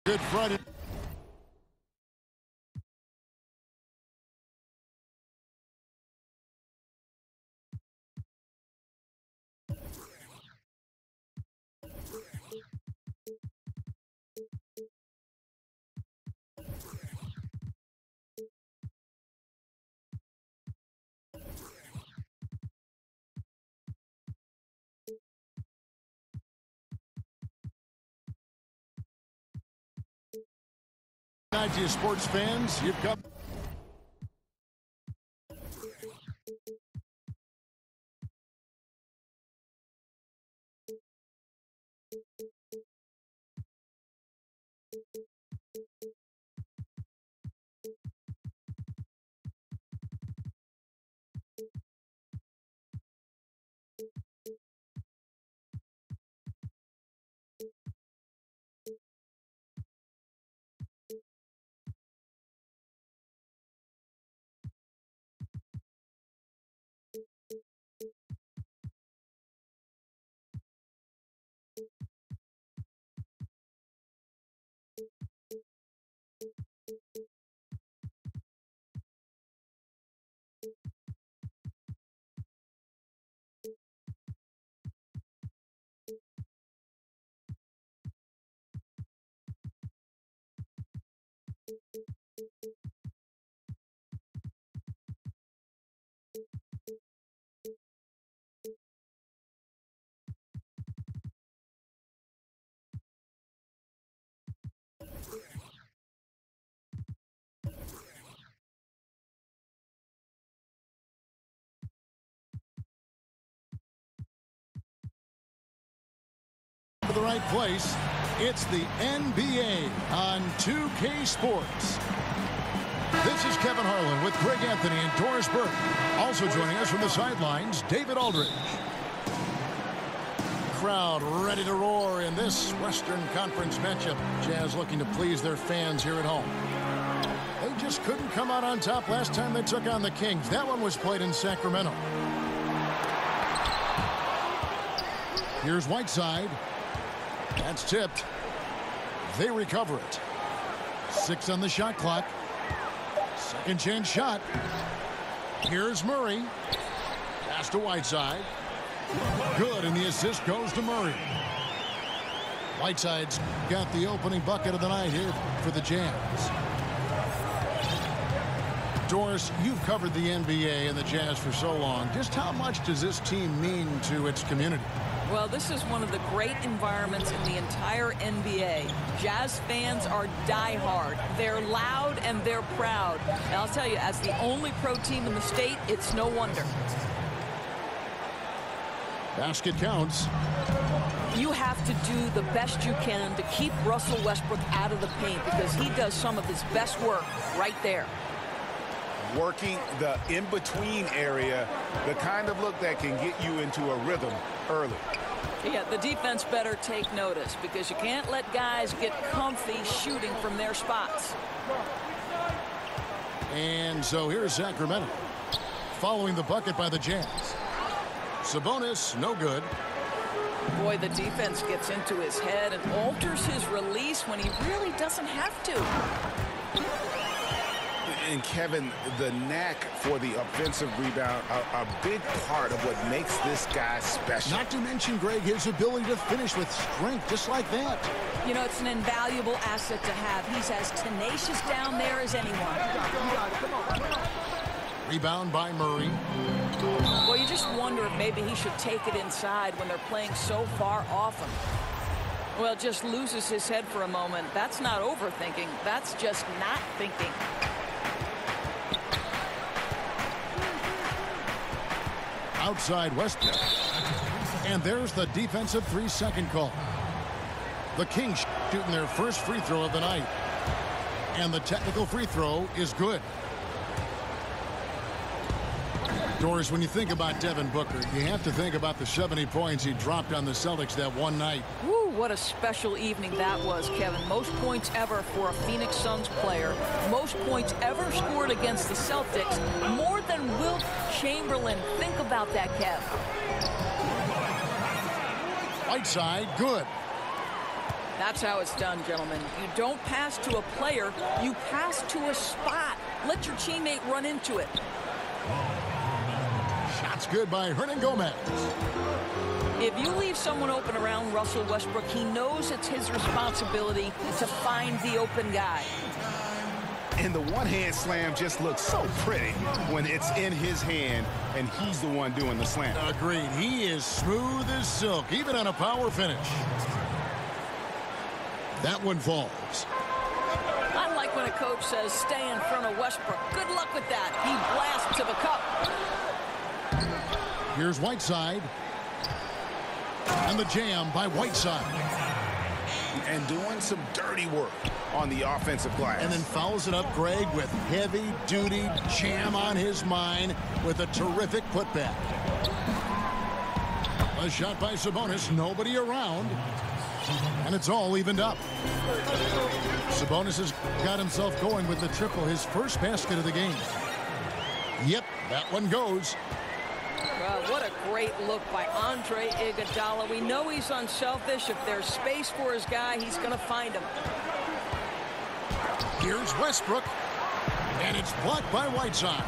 Good Friday. To you sports fans, you've got the right place. It's the NBA on 2K Sports. This is Kevin Harlan with Greg Anthony and Doris Burke. Also joining us from the sidelines, David Aldridge. Crowd ready to roar in this Western Conference matchup. Jazz looking to please their fans here at home. They just couldn't come out on top last time they took on the Kings. That one was played in Sacramento. Here's Whiteside. That's tipped. They recover it. 6 on the shot clock. Second chance shot. Here's Murray. Pass to Whiteside. Good, and the assist goes to Murray. Whiteside's got the opening bucket of the night here for the Jazz. Doris, you've covered the NBA and the Jazz for so long. Just how much does this team mean to its community? Well, this is one of the great environments in the entire NBA. Jazz fans are diehard. They're loud and they're proud. And I'll tell you, as the only pro team in the state, it's no wonder. Basket counts. You have to do the best you can to keep Russell Westbrook out of the paint because he does some of his best work right there. Working the in-between area, the kind of look that can get you into a rhythm early. Yeah, the defense better take notice because you can't let guys get comfy shooting from their spots. And so here's Sacramento following the bucket by the Jazz. Sabonis, no good. Boy, the defense gets into his head and alters his release when he really doesn't have to. And Kevin, the knack for the offensive rebound, a big part of what makes this guy special. Not to mention, Greg, his ability to finish with strength, just like that. You know, it's an invaluable asset to have. He's as tenacious down there as anyone. Rebound by Murray. Well, you just wonder if maybe he should take it inside when they're playing so far off him. Well, just loses his head for a moment. That's not overthinking. That's just not thinking. Outside Westbrook. And there's the defensive 3-second call. The Kings shooting their first free throw of the night. And the technical free throw is good. Doris, when you think about Devin Booker, you have to think about the 70 points he dropped on the Celtics that one night. Woo, what a special evening that was, Kevin. Most points ever for a Phoenix Suns player. Most points ever scored against the Celtics. More than Wilt Chamberlain. Think about that, Kev. Right side, good. That's how it's done, gentlemen. You don't pass to a player, you pass to a spot. Let your teammate run into it. Shot's good by Hernan Gomez. If you leave someone open around Russell Westbrook, he knows it's his responsibility to find the open guy. And the one-hand slam just looks so pretty when it's in his hand and he's the one doing the slam. Agreed. He is smooth as silk, even on a power finish. That one falls. I like when a coach says, stay in front of Westbrook. Good luck with that. He blasts to the cup. Here's Whiteside. And the jam by Whiteside. And doing some dirty work on the offensive glass. And then fouls it up, Greg, with heavy-duty jam on his mind with a terrific putback. A shot by Sabonis, nobody around. And it's all evened up. Sabonis has got himself going with the triple, his first basket of the game. Yep, that one goes. Well, what a great look by Andre Iguodala. We know he's unselfish. If there's space for his guy, he's going to find him. Here's Westbrook. And it's blocked by Whiteside.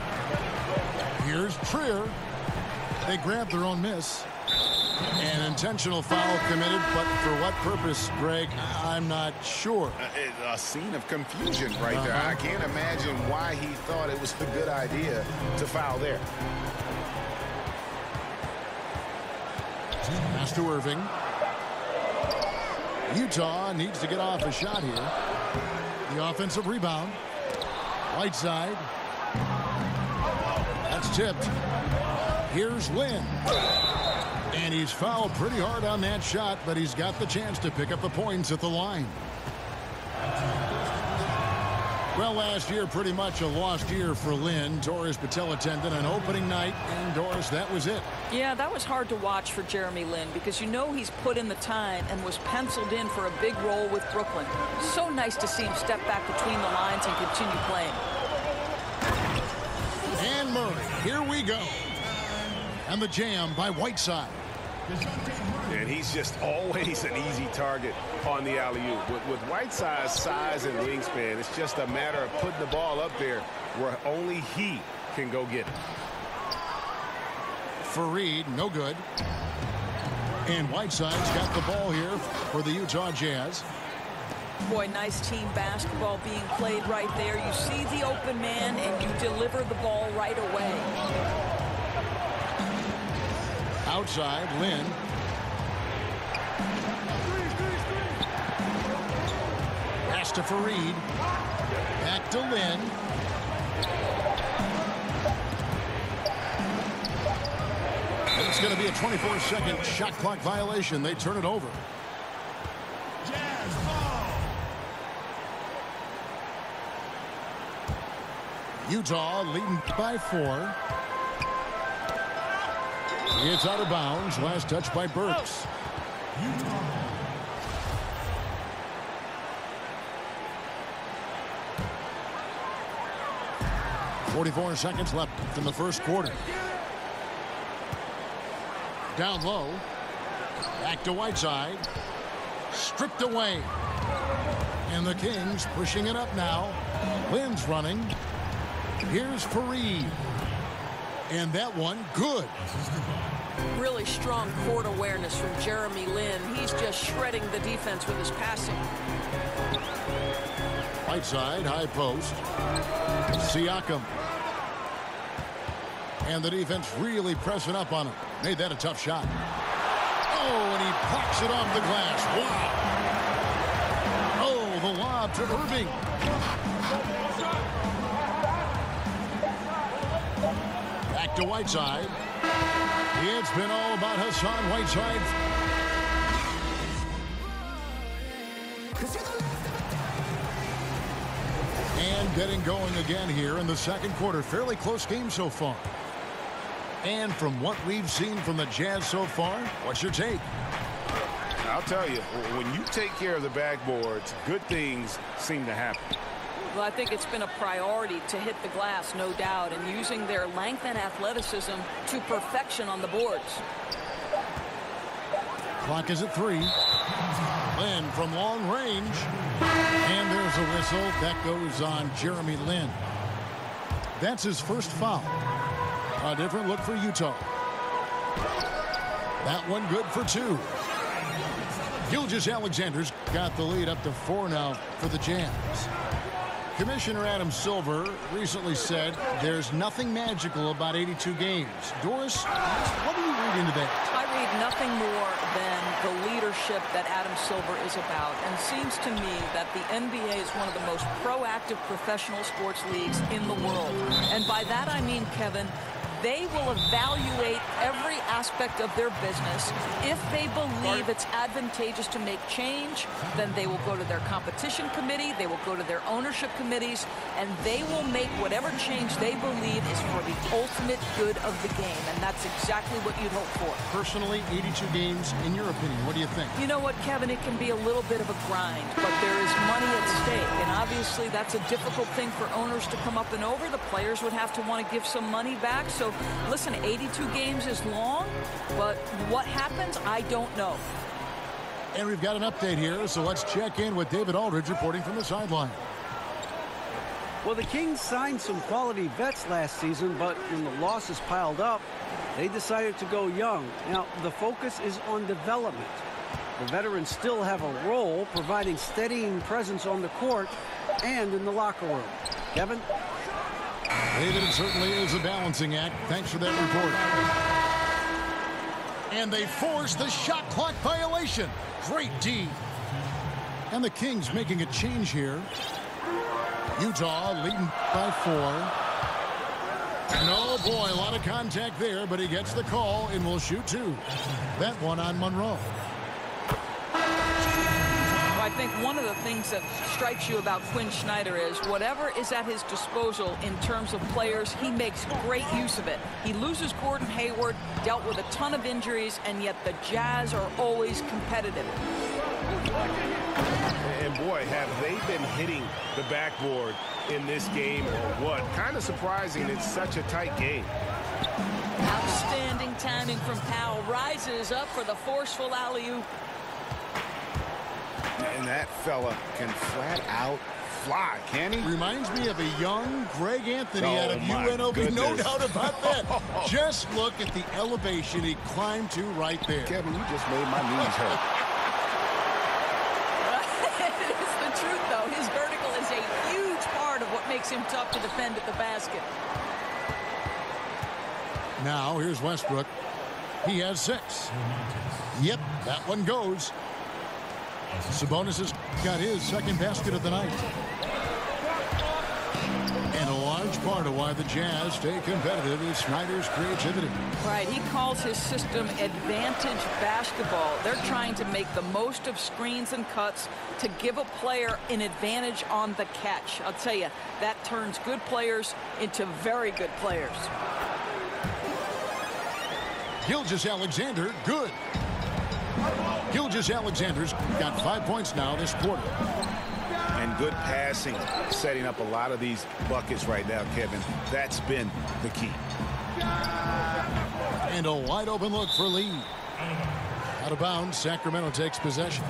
Here's Trier. They grab their own miss. An intentional foul committed, but for what purpose, Greg? I'm not sure. A scene of confusion right there. I can't imagine why he thought it was a good idea to foul there. Pass to Irving. Utah needs to get off a shot here. The offensive rebound. Whiteside. That's tipped. Here's Lynn. And he's fouled pretty hard on that shot, but he's got the chance to pick up the points at the line. Well, last year, pretty much a lost year for Lynn. Tore his patella tendon on opening night, and Doris, that was it. Yeah, that was hard to watch for Jeremy Lin because you know he's put in the time and was penciled in for a big role with Brooklyn. So nice to see him step back between the lines and continue playing. And Murray, here we go. And the jam by Whiteside. And he's just always an easy target on the alley-oop. With Whiteside's size and wingspan, it's just a matter of putting the ball up there where only he can go get it. Fareed, no good. And Whiteside's got the ball here for the Utah Jazz. Boy, nice team basketball being played right there. You see the open man and you deliver the ball right away. Outside, Lynn. Pass to Fareed. Back to Lynn. And it's going to be a 24-second shot clock violation. They turn it over. Utah leading by 4. It's out of bounds. Last touch by Burks. Utah. 44 seconds left in the first quarter. Down low. Back to Whiteside. Stripped away. And the Kings pushing it up now. Lynn's running. Here's Fareed. And that one, good. Really strong court awareness from Jeremy Lin. He's just shredding the defense with his passing. Whiteside, high post. Siakam. And the defense really pressing up on him. Made that a tough shot. Oh, and he pops it off the glass. Wow. Oh, the lob to Irving. Back to Whiteside. It's been all about Hassan Whiteside. And getting going again here in the second quarter. Fairly close game so far. And from what we've seen from the Jazz so far, what's your take? I'll tell you, when you take care of the backboards, good things seem to happen. Well, I think it's been a priority to hit the glass, no doubt, and using their length and athleticism to perfection on the boards. Clock is at 3. Lynn from long range. And there's a whistle. That goes on Jeremy Lin. That's his first foul. A different look for Utah. That one good for 2. Gilgeous-Alexander's got the lead up to 4 now for the Jazz. Commissioner Adam Silver recently said there's nothing magical about 82 games. Doris, what do you read into that? I read nothing more than the leadership that Adam Silver is about. And it seems to me that the NBA is one of the most proactive professional sports leagues in the world. And by that I mean, Kevin, they will evaluate every aspect of their business. If they believe it's advantageous to make change, then they will go to their competition committee, they will go to their ownership committees, and they will make whatever change they believe is for the ultimate good of the game. And that's exactly what you'd hope for. Personally, 82 games, in your opinion, what do you think? You know what, Kevin? It can be a little bit of a grind, but there is money at stake. And obviously, that's a difficult thing for owners to come up and over. The players would have to want to give some money back. So, listen, 82 games is long, but what happens, I don't know. And we've got an update here, so let's check in with David Aldridge reporting from the sideline. Well, the Kings signed some quality vets last season, but when the losses piled up, they decided to go young. Now, the focus is on development. The veterans still have a role providing steadying presence on the court and in the locker room. Kevin? David, it certainly is a balancing act. Thanks for that report. And they force the shot clock violation. Great D. And the Kings making a change here. Utah leading by 4. And oh boy, a lot of contact there, but he gets the call and will shoot 2. That one on Monroe. I think one of the things that strikes you about Quinn Snyder is whatever is at his disposal in terms of players, he makes great use of it. He loses Gordon Hayward, dealt with a ton of injuries, and yet the Jazz are always competitive. And boy, have they been hitting the backboard in this game or what? Kind of surprising, it's such a tight game. Outstanding timing from Powell. Rises up for the forceful alley-oop. And that fella can flat out fly, can he? Reminds me of a young Greg Anthony out of UNLV. No doubt about that. Just look at the elevation he climbed to right there. Kevin, you just made my knees hurt. It's the truth, though. His vertical is a huge part of what makes him tough to defend at the basket. Now, here's Westbrook. He has 6. Yep, that one goes. Sabonis has got his second basket of the night. And a large part of why the Jazz stay competitive is Snyder's creativity. Right, he calls his system advantage basketball. They're trying to make the most of screens and cuts to give a player an advantage on the catch. I'll tell you, that turns good players into very good players. Gilgeous-Alexander, good. Gilgeous-Alexander's got 5 points now this quarter. And good passing, setting up a lot of these buckets right now, Kevin. That's been the key. And a wide open look for Lee. Out of bounds, Sacramento takes possession.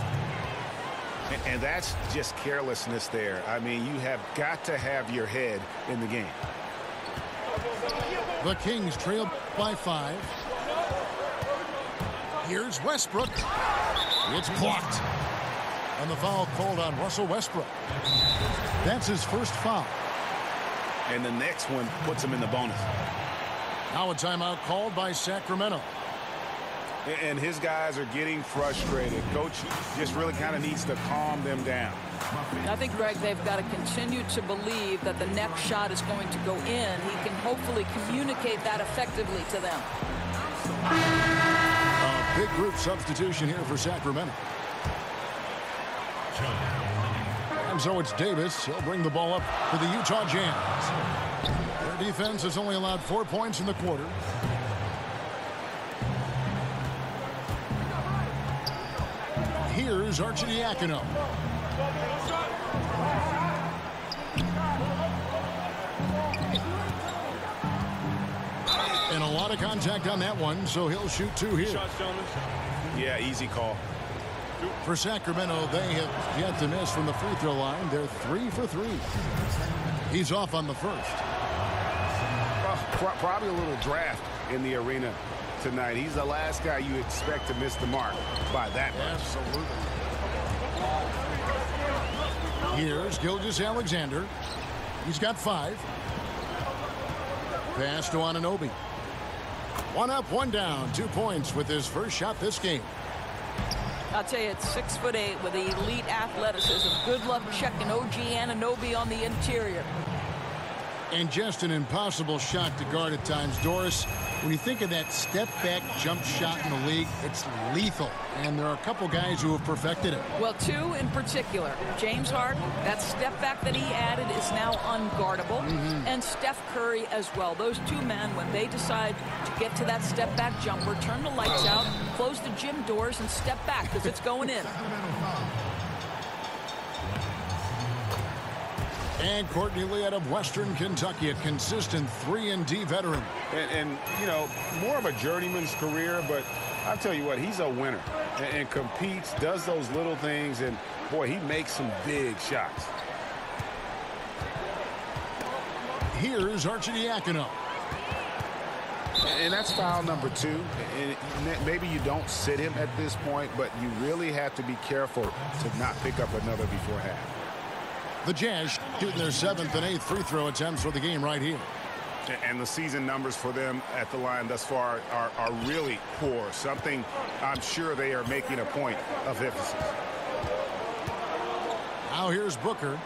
And that's just carelessness there. I mean, you have got to have your head in the game. The Kings trail by 5. Here's Westbrook. It's blocked. And the foul called on Russell Westbrook. That's his first foul. And the next one puts him in the bonus. Now a timeout called by Sacramento. And his guys are getting frustrated. Coach just really kind of needs to calm them down. I think, Greg, they've got to continue to believe that the next shot is going to go in. He can hopefully communicate that effectively to them. A big group substitution here for Sacramento. And so it's Davis. He'll bring the ball up for the Utah Jazz. Their defense has only allowed 4 points in the quarter. Here's Arcidiacono. And a lot of contact on that one, so he'll shoot 2 here. Yeah, easy call. For Sacramento, they have yet to miss from the free throw line. They're 3 for 3. He's off on the first. Probably a little draft in the arena tonight. He's the last guy you expect to miss the mark by that much. Absolutely. Here's Gilgeous-Alexander. He's got 5. Pass to Anunoby. 1 up, 1 down. 2 points with his first shot this game. I'll tell you, it's 6'8" with elite athleticism. Good luck checking OG Anunoby on the interior. And just an impossible shot to guard at times. Doris, when you think of that step-back jump shot in the league, it's lethal. And there are a couple guys who have perfected it. Well, 2 in particular. James Harden, that step-back that he added is now unguardable. And Steph Curry as well. Those 2 men, when they decide to get to that step-back jumper, turn the lights out, close the gym doors, and step back because it's going in. And Courtney Lee out of Western Kentucky, a consistent 3-and-D veteran. And, you know, more of a journeyman's career, but I'll tell you what, he's a winner and competes, does those little things, and, boy, he makes some big shots. Here's Arcidiacono. And that's foul number 2. And maybe you don't sit him at this point, but you really have to be careful to not pick up another before half. The Jazz shooting their 7th and 8th free throw attempts for the game right here. And the season numbers for them at the line thus far are really poor. Something I'm sure they are making a point of emphasis. Now here's Booker.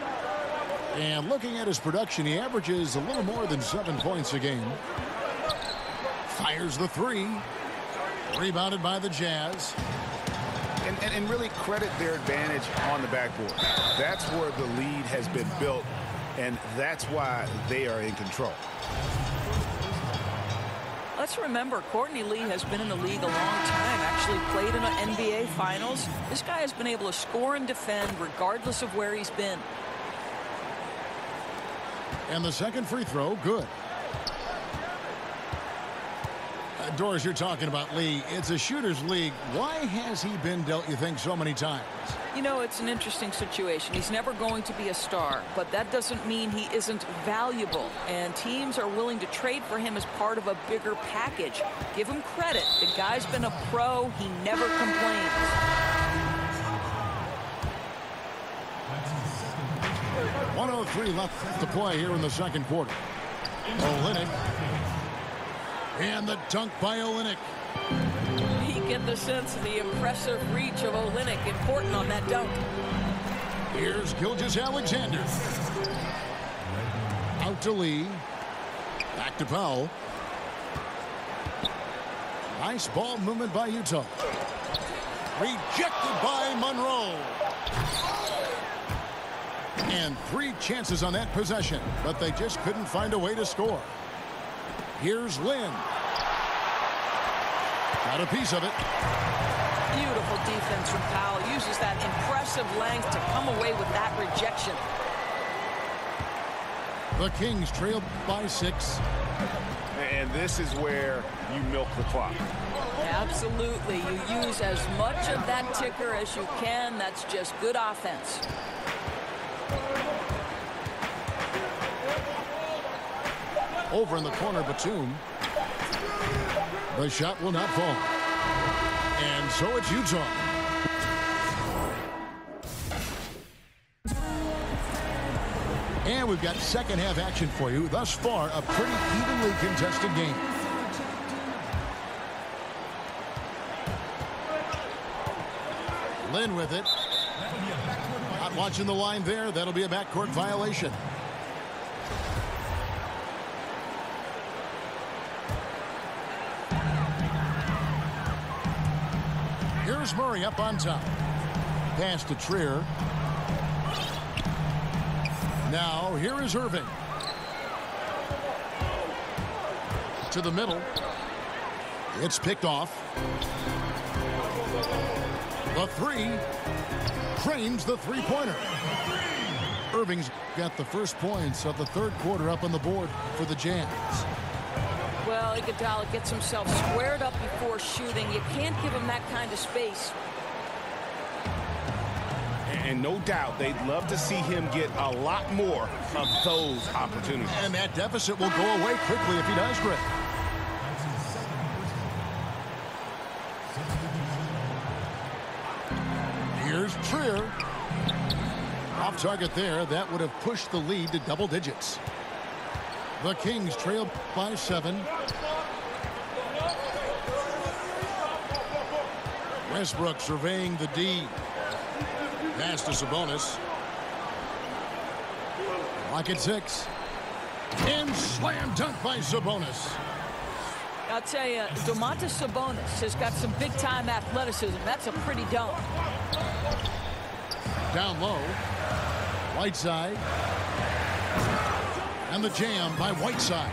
And looking at his production, he averages a little more than 7 points a game. Fires the 3. Rebounded by the Jazz. And really credit their advantage on the backboard. That's where the lead has been built, and that's why they are in control. Let's remember, Courtney Lee has been in the league a long time, actually played in an NBA Finals. This guy has been able to score and defend regardless of where he's been. And the second free throw, good. Doris, you're talking about Lee. It's a shooter's league. Why has he been dealt, you think, so many times? You know, it's an interesting situation. He's never going to be a star, but that doesn't mean he isn't valuable. And teams are willing to trade for him as part of a bigger package. Give him credit. The guy's been a pro. He never complains. .103 left to play here in the second quarter. Olynyk. And the dunk by Olynyk. You get the sense of the impressive reach of Olynyk. Important on that dunk. Here's Gilgeous-Alexander. Out to Lee. Back to Powell. Nice ball movement by Utah. Rejected by Monroe. And 3 chances on that possession, but they just couldn't find a way to score. Here's Lynn. Got a piece of it. Beautiful defense from Powell. Uses that impressive length to come away with that rejection. The Kings trail by 6. And this is where you milk the clock. Absolutely. You use as much of that ticker as you can. That's just good offense. Over in the corner, Batum. The shot will not fall. And so it's Utah. And we've got second half action for you. Thus far, a pretty evenly contested game. Lynn with it. Not watching the line there. That'll be a backcourt violation. Here's Murray up on top. Pass to Trier. Now here is Irving. To the middle. It's picked off. The 3. Cranes the three-pointer. Irving's got the first points of the third quarter up on the board for the Jazz. Well, Iguodala gets himself squared up before shooting. You can't give him that kind of space. And no doubt they'd love to see him get a lot more of those opportunities. And that deficit will go away quickly if he does, Greg. Here's Trier. Off target there. That would have pushed the lead to double digits. The Kings trail by 7. Westbrook surveying the D. Pass to Sabonis. Lock at 6. And slam dunk by Sabonis. I'll tell you, Domantas Sabonis has got some big-time athleticism. That's a pretty dunk. Down low. Whiteside. And the jam by Whiteside.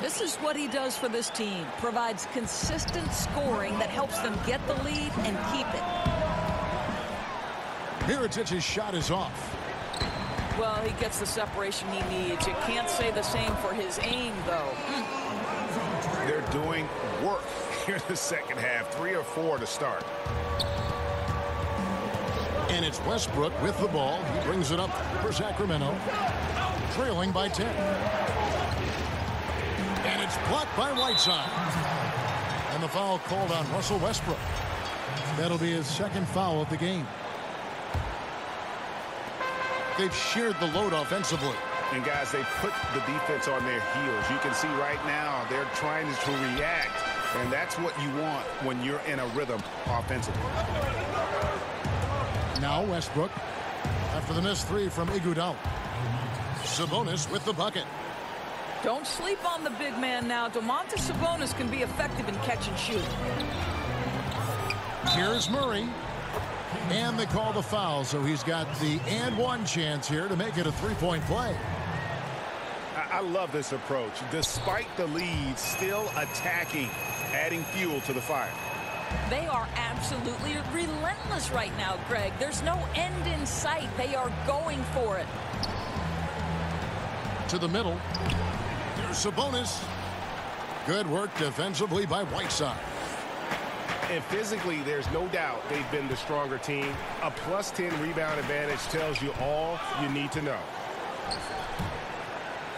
This is what he does for this team. Provides consistent scoring that helps them get the lead and keep it. Mirotić's shot is off. Well, he gets the separation he needs. You can't say the same for his aim, though. They're doing work here in the second half. 3 or 4 to start. And it's Westbrook with the ball. He brings it up for Sacramento. Trailing by 10. And it's blocked by Whiteside. And the foul called on Russell Westbrook. That'll be his second foul of the game. They've shared the load offensively. And guys, they put the defense on their heels. You can see right now they're trying to react. And that's what you want when you're in a rhythm offensively. Now Westbrook after the missed 3 from Iguodala. Sabonis with the bucket. Don't sleep on the big man now. Domantas Sabonis can be effective in catch and shoot. Here's Murray. And they call the foul, so he's got the and one chance here to make it a 3-point play. I love this approach. Despite the lead, still attacking, adding fuel to the fire. They are absolutely relentless right now, Greg. There's no end in sight. They are going for it. To the middle. Here's Sabonis. Good work defensively by Whiteside. And physically, there's no doubt they've been the stronger team. A +10 rebound advantage tells you all you need to know.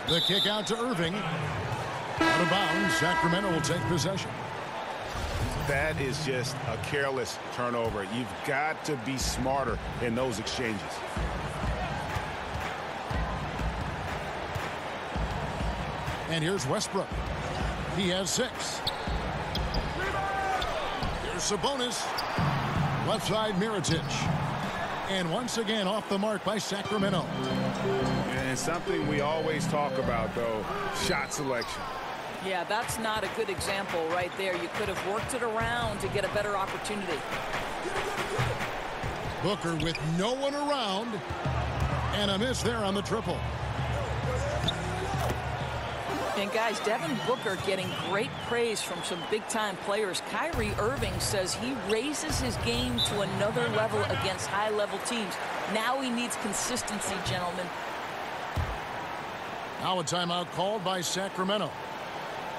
The kick out to Irving. Out of bounds. Sacramento will take possession. That is just a careless turnover. You've got to be smarter in those exchanges. And here's Westbrook. He has 6. Here's Sabonis. Left side Mirotić. And once again off the mark by Sacramento. And something we always talk about, though, shot selection. Yeah, that's not a good example right there. You could have worked it around to get a better opportunity. Booker with no one around. And a miss there on the triple. And guys, Devin Booker getting great praise from some big-time players. Kyrie Irving says he raises his game to another level against high-level teams. Now he needs consistency, gentlemen. Now a timeout called by Sacramento.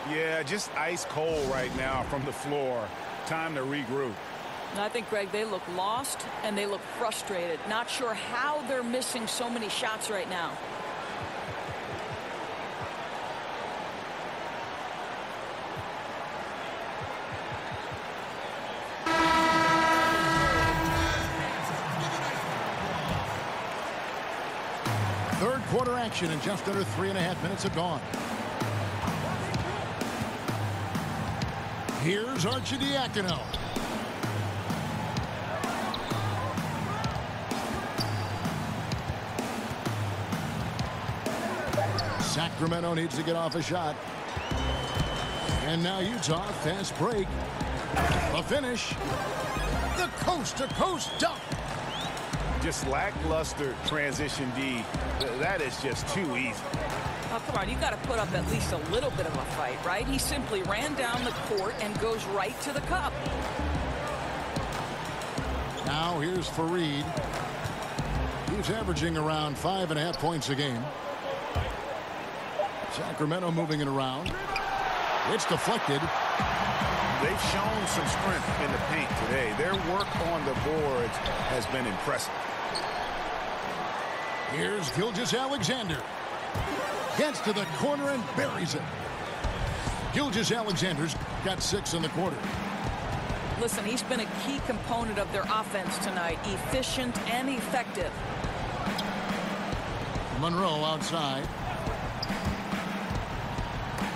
Yeah, just ice cold right now from the floor. Time to regroup. I think, Greg, they look lost and they look frustrated. Not sure how they're missing so many shots right now. Third quarter action and just under 3.5 minutes have gone. Here's Arcidiacono. Sacramento needs to get off a shot. And now Utah, fast break. A finish. The coast-to-coast dunk. Just lackluster transition D. That is just too easy. Oh, come on, you got to put up at least a little bit of a fight, right? He simply ran down the court and goes right to the cup. Now here's Fareed. He's averaging around 5.5 points a game. Sacramento moving it around. It's deflected. they've shown some strength in the paint today. Their work on the boards has been impressive. Here's Gilgeous-Alexander. Gets to the corner and buries it. Gilgeous-Alexander's got 6 in the quarter. Listen, he's been a key component of their offense tonight. Efficient and effective. Monroe outside.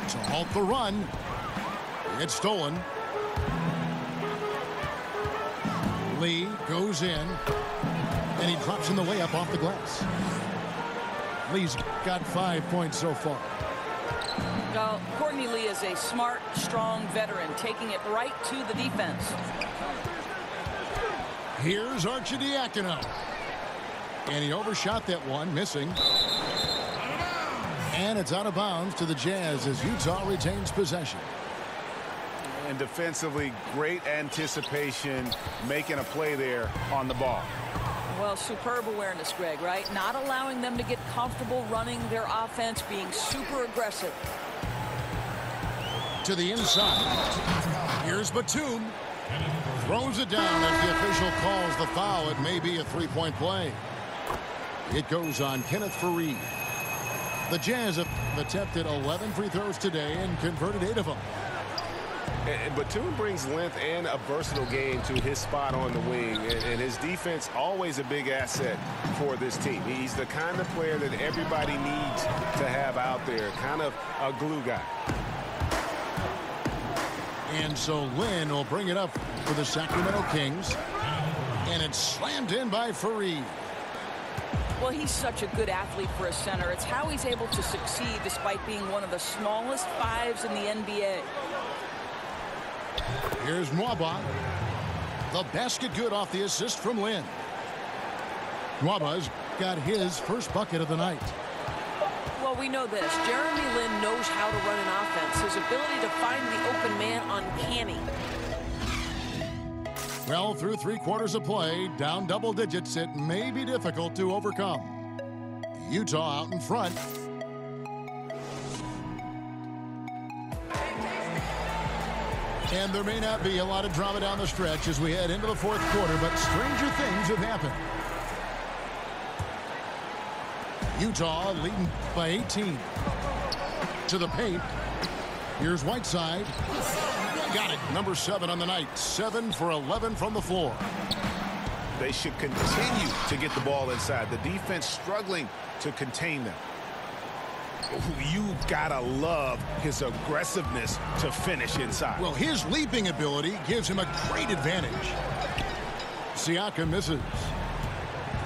To halt the run. It's stolen. Lee goes in. And he drops in the layup off the glass. Lee's got 5 points so far. Now, Courtney Lee is a smart, strong veteran, taking it right to the defense. Here's Arcidiacono. And he overshot that one, missing. And it's out of bounds to the Jazz as Utah retains possession. And defensively, great anticipation, making a play there on the ball. Well, superb awareness, Greg, right? Not allowing them to get comfortable running their offense, being super aggressive. To the inside. Here's Batum. Throws it down as the official calls the foul. It may be a three-point play. It goes on Kenneth Faried. The Jazz have attempted 11 free throws today and converted 8 of them. And Batum brings length and a versatile game to his spot on the wing, and his defense always a big asset for this team. He's the kind of player that everybody needs to have out there, kind of a glue guy. And so Lynn will bring it up for the Sacramento Kings, and it's slammed in by Faried. Well, he's such a good athlete for a center. It's how he's able to succeed despite being one of the smallest 5s in the NBA. Here's Nwaba. The basket good off the assist from Lynn. Nwaba's got his first bucket of the night. Well, we know this. Jeremy Lin knows how to run an offense. His ability to find the open man uncanny. Well, through 3 quarters of play, down double digits, it may be difficult to overcome. Utah out in front. And there may not be a lot of drama down the stretch as we head into the 4th quarter, but stranger things have happened. Utah leading by 18. To the paint. Here's Whiteside. Got it. Number 7 on the night. 7 for 11 from the floor. They should continue to get the ball inside. The defense struggling to contain them. You gotta love his aggressiveness to finish inside. Well, his leaping ability gives him a great advantage. Siakam misses.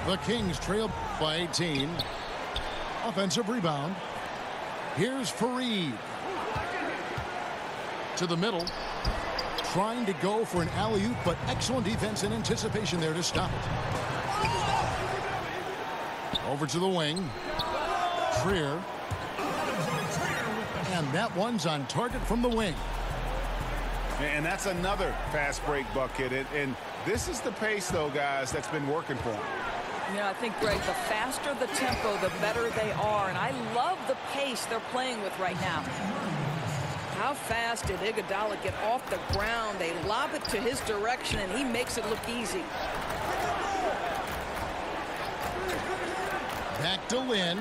The Kings trail by 18. Offensive rebound. Here's Faried. To the middle. Trying to go for an alley-oop, but excellent defense and anticipation there to stop it. Over to the wing. Trier. And that one's on target from the wing. And that's another fast break bucket. And this is the pace, though, guys, that's been working for him. Yeah, I think, Greg, the faster the tempo, the better they are. And I love the pace they're playing with right now. How fast did Iguodala get off the ground? They lob it to his direction, and he makes it look easy. Back to Lynn.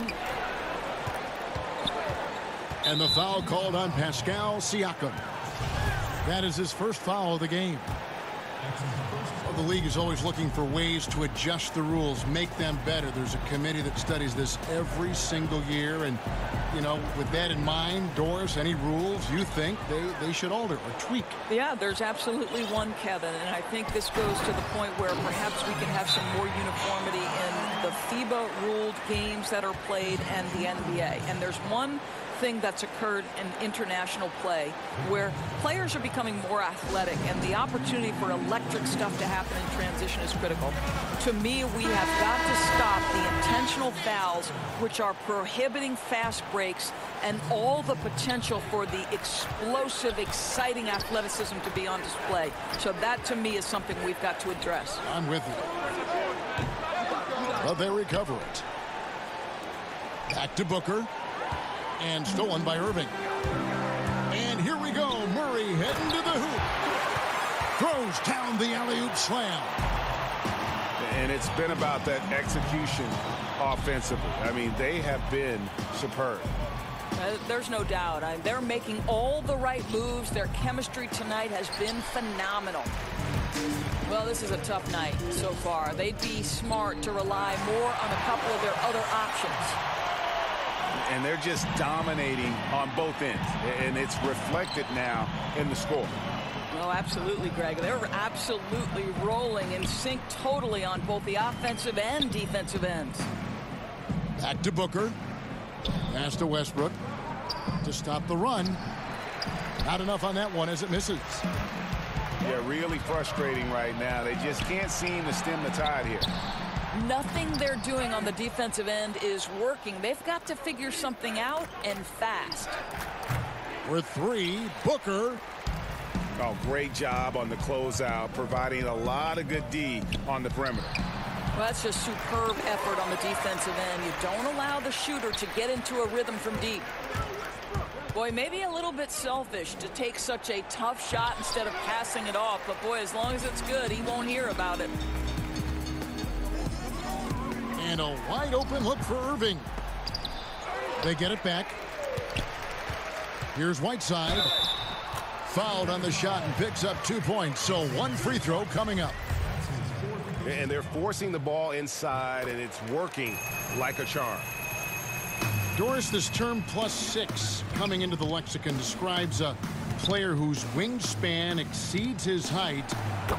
And the foul called on Pascal Siakam. That is his first foul of the game. Well, the league is always looking for ways to adjust the rules, make them better. There's a committee that studies this every single year. And, you know, with that in mind, Doris, any rules you think they should alter or tweak? Yeah, there's absolutely one, Kevin. And I think this goes to the point where perhaps we can have some more uniformity in the FIBA-ruled games that are played and the NBA. And there's one thing that's occurred in international play where players are becoming more athletic, and the opportunity for electric stuff to happen in transition is critical. To me, we have got to stop the intentional fouls, which are prohibiting fast breaks and all the potential for the explosive, exciting athleticism to be on display. So that, to me, is something we've got to address. I'm with you. But they recover it. Back to Booker. And stolen by Irving. And here we go. Murray heading to the hoop. Throws down the alley-oop slam. And it's been about that execution offensively. I mean, they have been superb. There's no doubt. They're making all the right moves. Their chemistry tonight has been phenomenal. Well, this is a tough night so far. They'd be smart to rely more on a couple of their other options. And they're just dominating on both ends. And it's reflected now in the score. Oh, absolutely, Greg. They're absolutely rolling in sync totally on both the offensive and defensive ends. Back to Booker. Pass to Westbrook to stop the run. Not enough on that one as it misses. Yeah, really frustrating right now. They just can't seem to stem the tide here. Nothing they're doing on the defensive end is working. They've got to figure something out, and fast. For three, Booker. Oh, great job on the closeout, providing a lot of good D on the perimeter. Well, that's just superb effort on the defensive end. You don't allow the shooter to get into a rhythm from deep. Boy, maybe a little bit selfish to take such a tough shot instead of passing it off. But, boy, as long as it's good, he won't hear about it. And a wide open look for Irving. They get it back. Here's Whiteside. Fouled on the shot and picks up 2 points. So one free throw coming up. And they're forcing the ball inside, and it's working like a charm. Doris, this term +6 coming into the lexicon describes a player whose wingspan exceeds his height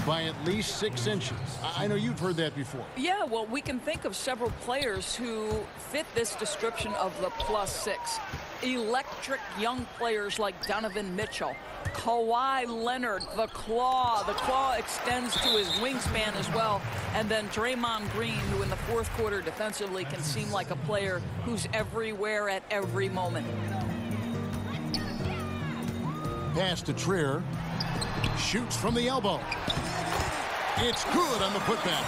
by at least 6 inches. I know you've heard that before. Yeah, well, we can think of several players who fit this description of the +6. Electric young players like Donovan Mitchell, Kawhi Leonard, the Claw. The Claw extends to his wingspan as well. And then Draymond Green, who in the fourth quarter defensively can seem like a player who's everywhere at every moment. Pass to Trier. Shoots from the elbow. It's good on the putback.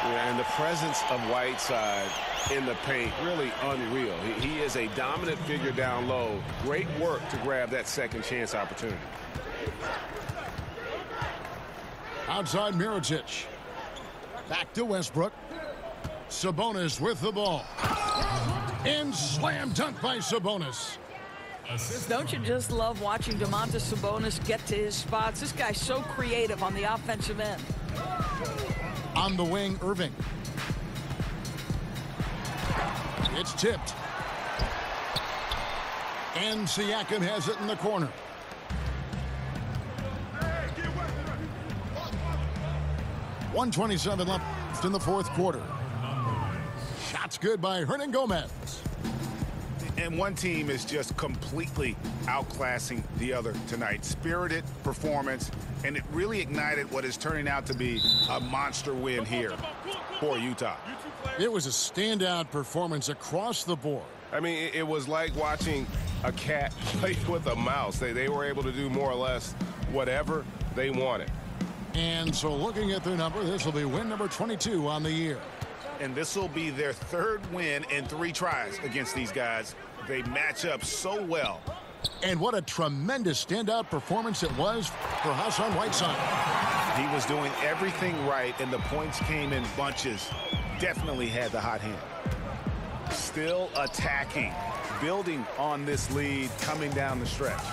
Yeah, and the presence of Whiteside in the paint, really unreal. He is a dominant figure down low. Great work to grab that second chance opportunity. Outside Mirotic. Back to Westbrook. Sabonis with the ball. And slam dunk by Sabonis. Don't you just love watching Domantas Sabonis get to his spots? This guy's so creative on the offensive end. On the wing, Irving. It's tipped. And Siakam has it in the corner. .127 left in the fourth quarter. Shots good by Hernan Gomez. And one team is just completely outclassing the other tonight. Spirited performance, and it really ignited what is turning out to be a monster win here for Utah. It was a standout performance across the board. I mean, it was like watching a cat play with a mouse. They were able to do more or less whatever they wanted. And so looking at their number, this will be win number 22 on the year. And this will be their third win in 3 tries against these guys. They match up so well. And what a tremendous standout performance it was for Hassan Whiteside. He was doing everything right, and the points came in bunches. Definitely had the hot hand. Still attacking, building on this lead coming down the stretch.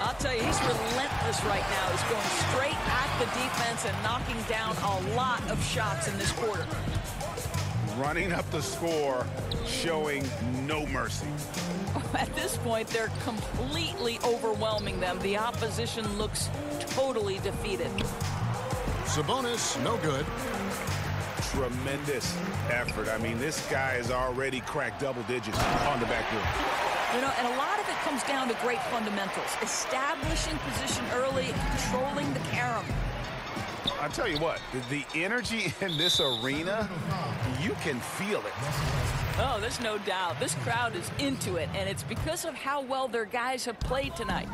I'll tell you, he's relentless right now. He's going straight at the defense and knocking down a lot of shots in this quarter. Running up the score, showing no mercy. At this point, they're completely overwhelming them. The opposition looks totally defeated. Sabonis, no good. Tremendous effort. I mean, this guy has already cracked double digits on the back door. You know, and a lot of it comes down to great fundamentals. Establishing position early, controlling the carom. I'll tell you what, the energy in this arena, you can feel it. Oh, there's no doubt. This crowd is into it, and it's because of how well their guys have played tonight.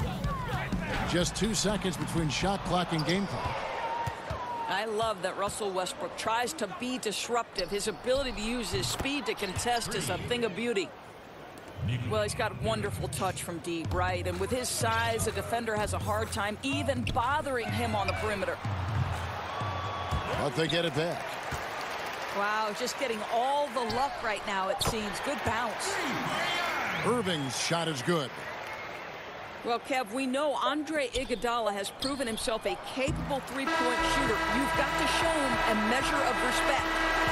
Just 2 seconds between shot clock and game clock. I love that Russell Westbrook tries to be disruptive. His ability to use his speed to contest is a thing of beauty. Well, he's got wonderful touch from deep, right? And with his size, a defender has a hard time even bothering him on the perimeter. But they get it back. Wow, just getting all the luck right now, it seems. Good bounce. Irving's shot is good. Well, Kev, we know Andre Iguodala has proven himself a capable three-point shooter. You've got to show him a measure of respect.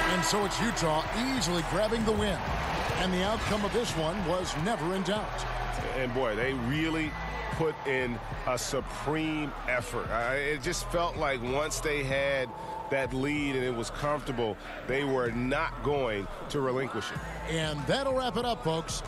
And so it's Utah easily grabbing the win. And the outcome of this one was never in doubt. And, boy, they really put in a supreme effort. It just felt like once they had that lead and it was comfortable, they were not going to relinquish it. And that'll wrap it up, folks.